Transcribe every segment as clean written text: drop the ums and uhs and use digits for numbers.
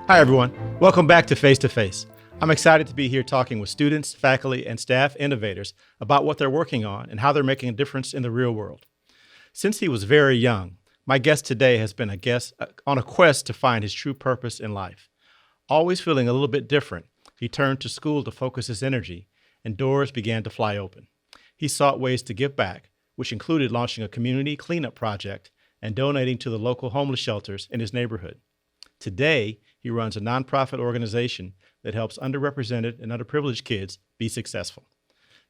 Hi, everyone. Welcome back to Face to Face. I'm excited to be here talking with students, faculty, and staff innovators about what they're working on and how they're making a difference in the real world. Since he was very young, my guest today has been on a quest to find his true purpose in life. Always feeling a little bit different, he turned to school to focus his energy, and doors began to fly open. He sought ways to give back, which included launching a community cleanup project and donating to the local homeless shelters in his neighborhood. Today, he runs a nonprofit organization that helps underrepresented and underprivileged kids be successful.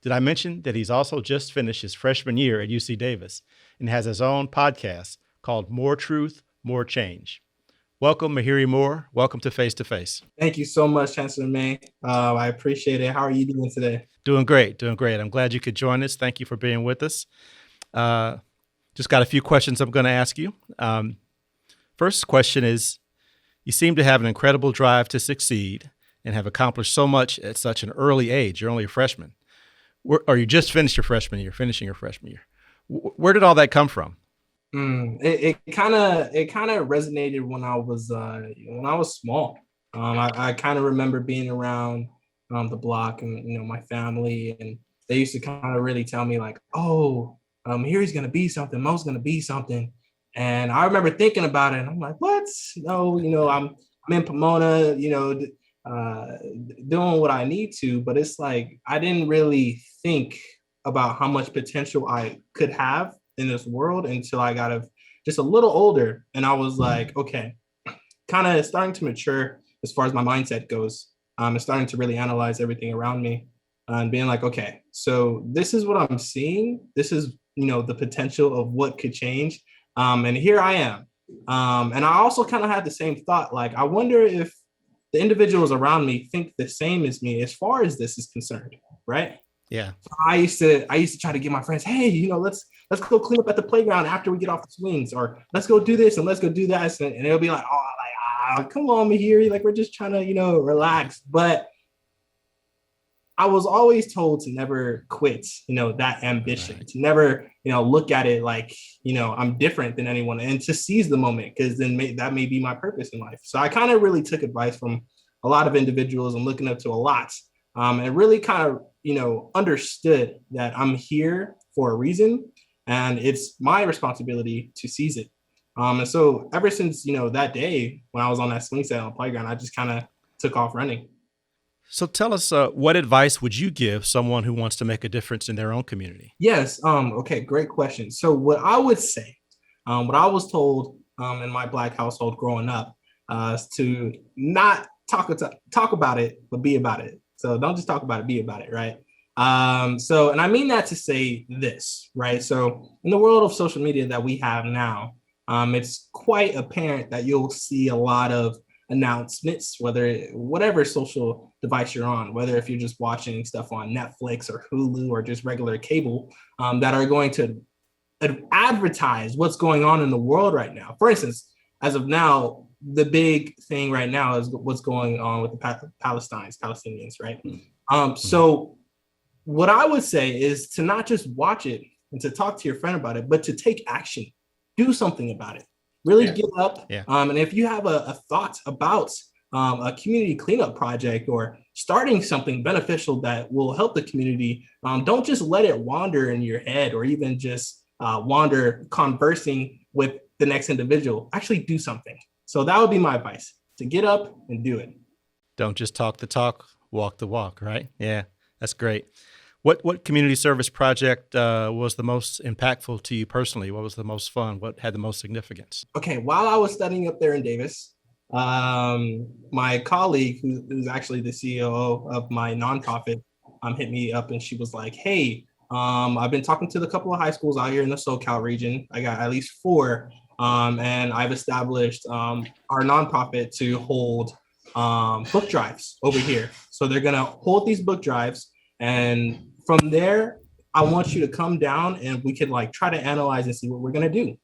Did I mention that he's also just finished his freshman year at UC Davis and has his own podcast called More Truth, More Change? Welcome, Mahiri Moore. Welcome to Face to Face. Thank you so much, Chancellor May. I appreciate it. How are you doing today? Doing great. I'm glad you could join us. Thank you for being with us. Just got a few questions I'm going to ask you. First question is, you seem to have an incredible drive to succeed and have accomplished so much at such an early age. You're only a freshman. Or you just finished your freshman year, finishing your freshman year. Where did all that come from? It kind of resonated when I was small. I kind of remember being around the block and my family, and they used to kind of really tell me like, oh, here he's gonna be something, Mo's gonna be something. And I remember thinking about it, and I'm like, what? No, I'm in Pomona, doing what I need to, but it's like I didn't really think about how much potential I could have in this world until I got just a little older, and I was like, okay, kind of starting to mature as far as my mindset goes. And starting to really analyze everything around me, and being like, okay, so this is what I'm seeing. This is the potential of what could change. And here I am. And I also kind of had the same thought, like, I wonder if the individuals around me think the same as me as far as this is concerned, right? Yeah. So I used to try to get my friends, hey, let's go clean up at the playground after we get off the swings, or let's go do this and let's go do that. And it'll be like, come on, Mahiri, like we're just trying to, relax. But I was always told to never quit, that ambition, right. To never, look at it like, I'm different than anyone, and to seize the moment, because then that may be my purpose in life. So I kind of really took advice from a lot of individuals and looking up to a lot, and really kind of, understood that I'm here for a reason, and it's my responsibility to seize it. And so ever since, that day when I was on that swing set on the playground, I just kind of took off running. So tell us, what advice would you give someone who wants to make a difference in their own community? Yes. Okay. Great question. So what I would say, what I was told in my Black household growing up, is to not talk about it, but be about it. So don't just talk about it, be about it. Right. And I mean that to say this, right? So in the world of social media that we have now, it's quite apparent that you'll see a lot of announcements, whatever social device you're on, whether if you're just watching stuff on Netflix or Hulu or just regular cable, that are going to advertise what's going on in the world right now. For instance, as of now, the big thing right now is what's going on with the Palestinians, right? So what I would say is to not just watch it and to talk to your friend about it, but to take action, do something about it. Really get up. Yeah. And if you have a thought about a community cleanup project or starting something beneficial that will help the community, don't just let it wander in your head or even just wander conversing with the next individual. Actually do something. So that would be my advice, to get up and do it. Don't just talk the talk, walk the walk, right? Yeah, that's great. What community service project was the most impactful to you personally? What was the most fun? What had the most significance? Okay, while I was studying up there in Davis, my colleague, who's actually the CEO of my nonprofit, hit me up and she was like, hey, I've been talking to a couple of high schools out here in the SoCal region. I got at least 4, and I've established our nonprofit to hold book drives over here. So they're gonna hold these book drives, and from there, I want you to come down and we can try to analyze and see what we're gonna do.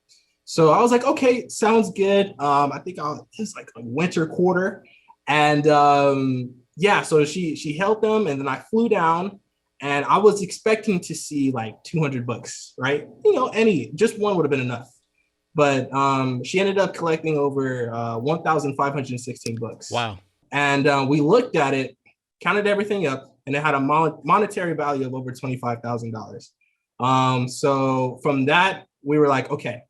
So I was like, okay, sounds good. I think it's like a winter quarter, and so she held them, and then I flew down, and I was expecting to see like 200 books, right? Just one would have been enough. But she ended up collecting over 1,516 books. Wow. And we looked at it, counted everything up, and it had a monetary value of over $25,000. So from that, we were like, okay,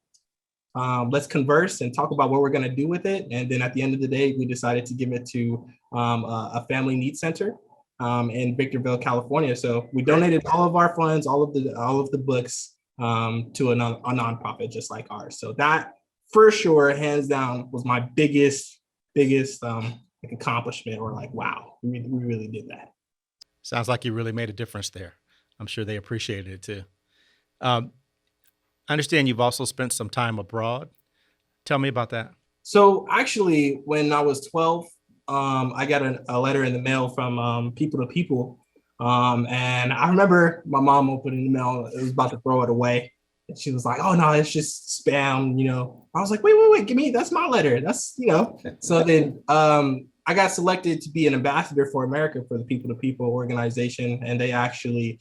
let's converse and talk about what we're going to do with it. And then at the end of the day, we decided to give it to a family needs center in Victorville, California. So we donated all of our funds, all of the books to a nonprofit just like ours. So that for sure, hands down, was my biggest like accomplishment, or like, wow, we really did that. Sounds like you really made a difference there. I'm sure they appreciated it too. I understand you've also spent some time abroad. Tell me about that. So actually, when I was 12, I got a letter in the mail from People to People. And I remember my mom opening the mail. It was about to throw it away. And she was like, oh, no, it's just spam, you know. I was like, wait, give me, that's my letter. That's, you know. So then I got selected to be an ambassador for America for the People to People organization. And they actually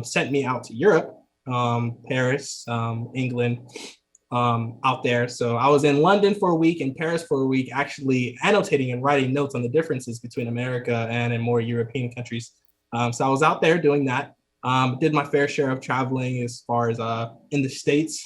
sent me out to Europe, Paris, England, out there. So I was in London for a week and Paris for a week, actually annotating and writing notes on the differences between America and in more European countries. So I was out there doing that. Did my fair share of traveling as far as in the States.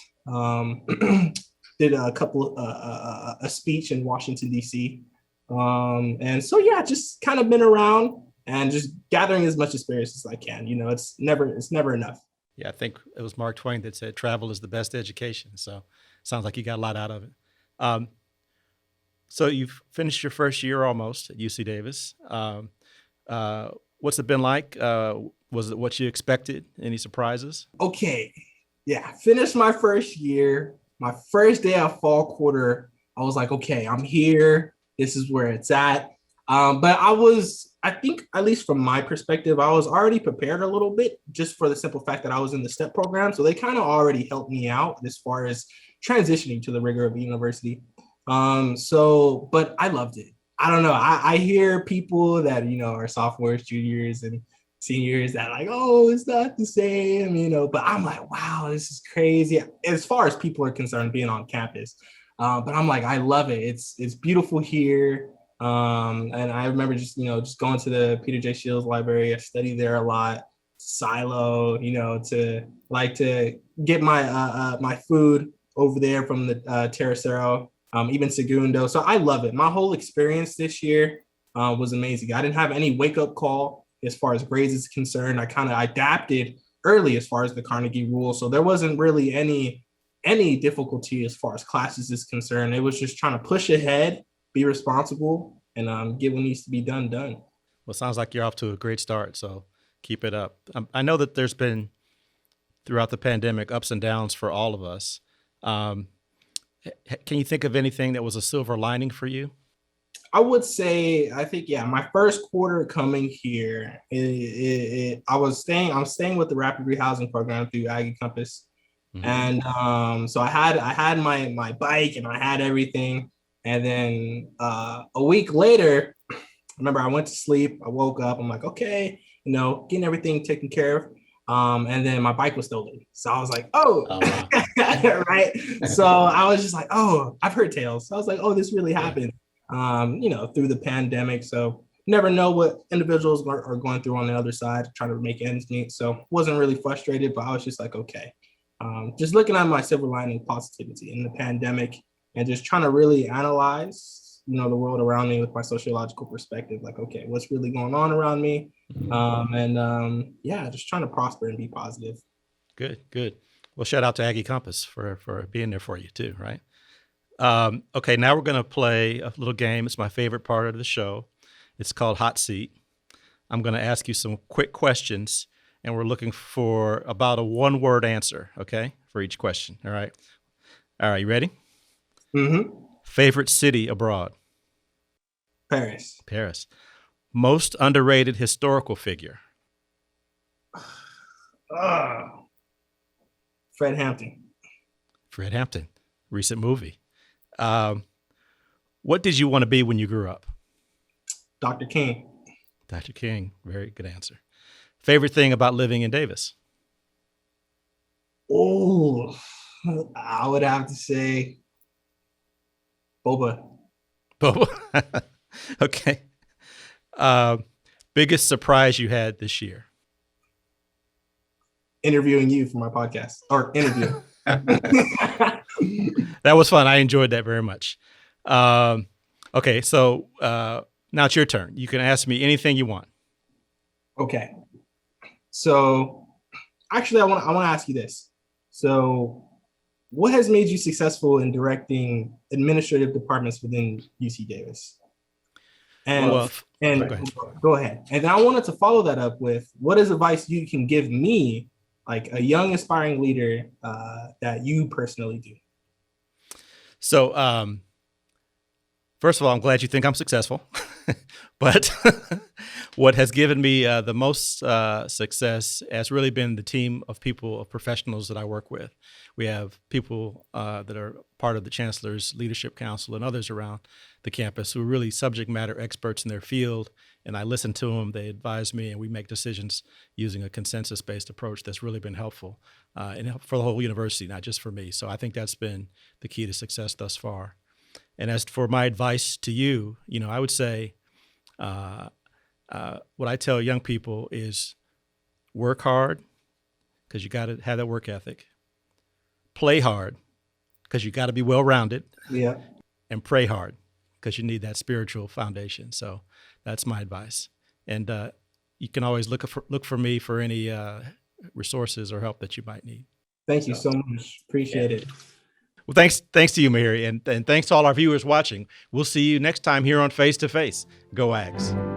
Did a speech in Washington, D.C. And so, yeah, just kind of been around and just gathering as much experience as I can. You know, it's never enough. Yeah, I think it was Mark Twain that said travel is the best education. So sounds like you got a lot out of it. So you've finished your first year almost at UC Davis. What's it been like? Was it what you expected? Any surprises? Okay. Yeah. Finished my first year. My first day of fall quarter, I was like, okay, I'm here. This is where it's at. But I think, at least from my perspective, I was already prepared a little bit just for the simple fact that I was in the STEP program. So they kind of already helped me out as far as transitioning to the rigor of the university. But I loved it. I don't know. I hear people that, you know, are sophomores, juniors, and seniors that like, oh, it's not the same, you know, but I'm like, wow, this is crazy. As far as people are concerned, being on campus. But I'm like, I love it. It's beautiful here. And I remember just going to the Peter J. Shields library. I studied there a lot. Silo, you know, to get my my food over there from the Terracero, even Segundo. So I love it. My whole experience this year was amazing. I didn't have any wake up call as far as grades is concerned. I kind of adapted early as far as the Carnegie rule. So there wasn't really any difficulty as far as classes is concerned. It was just trying to push ahead, be responsible, and get what needs to be done. Well, it sounds like you're off to a great start. So keep it up. I know that there's been, throughout the pandemic, ups and downs for all of us. Can you think of anything that was a silver lining for you? I would say, I think, yeah, my first quarter coming here, I'm staying with the Rapid Rehousing Program through Aggie Compass. Mm-hmm. And so I had my bike and I had everything. And then a week later, remember, I went to sleep. I woke up. I'm like, okay, you know, getting everything taken care of. And then my bike was stolen. So I was like, oh wow. Right. So I was just like, oh, I've heard tales. So I was like, oh, this really happened, you know, through the pandemic. So you never know what individuals are going through on the other side, trying to make ends meet. So wasn't really frustrated, but I was just like, okay, just looking at my silver lining positivity in the pandemic and just trying to really analyze, you know, the world around me with my sociological perspective. Like, okay, what's really going on around me? Yeah, just trying to prosper and be positive. Good. Well, shout out to Aggie Compass for being there for you too, right? Okay, now we're going to play a little game. It's my favorite part of the show. It's called Hot Seat. I'm going to ask you some quick questions, and we're looking for about a one-word answer, okay, for each question. All right, you ready? Mm-hmm. Favorite city abroad? Paris. Most underrated historical figure? Fred Hampton. Recent movie. What did you want to be when you grew up? Dr. King. Very good answer. Favorite thing about living in Davis? Oh, I would have to say boba. Bobo. Okay. Biggest surprise you had this year? Interviewing you for my podcast or interview. That was fun. I enjoyed that very much. Okay, so now it's your turn. You can ask me anything you want. Okay. So actually, I want to ask you this. So what has made you successful in directing administrative departments within UC Davis? And go ahead. And then I wanted to follow that up with what is advice you can give me, like a young aspiring leader that you personally do? So first of all, I'm glad you think I'm successful. But what has given me the most success has really been the team of people, of professionals that I work with. We have people that are part of the Chancellor's Leadership Council and others around the campus who are really subject matter experts in their field. And I listen to them, they advise me, and we make decisions using a consensus-based approach that's really been helpful and for the whole university, not just for me. So I think that's been the key to success thus far. And as for my advice to you, I would say what I tell young people is work hard because you got to have that work ethic. Play hard because you got to be well-rounded. Yeah. And pray hard because you need that spiritual foundation. So that's my advice. And you can always look for me for any resources or help that you might need. Thank you so much. Appreciate it. Well, thanks to you, Mahiri, and thanks to all our viewers watching. We'll see you next time here on Face to Face. Go Ags.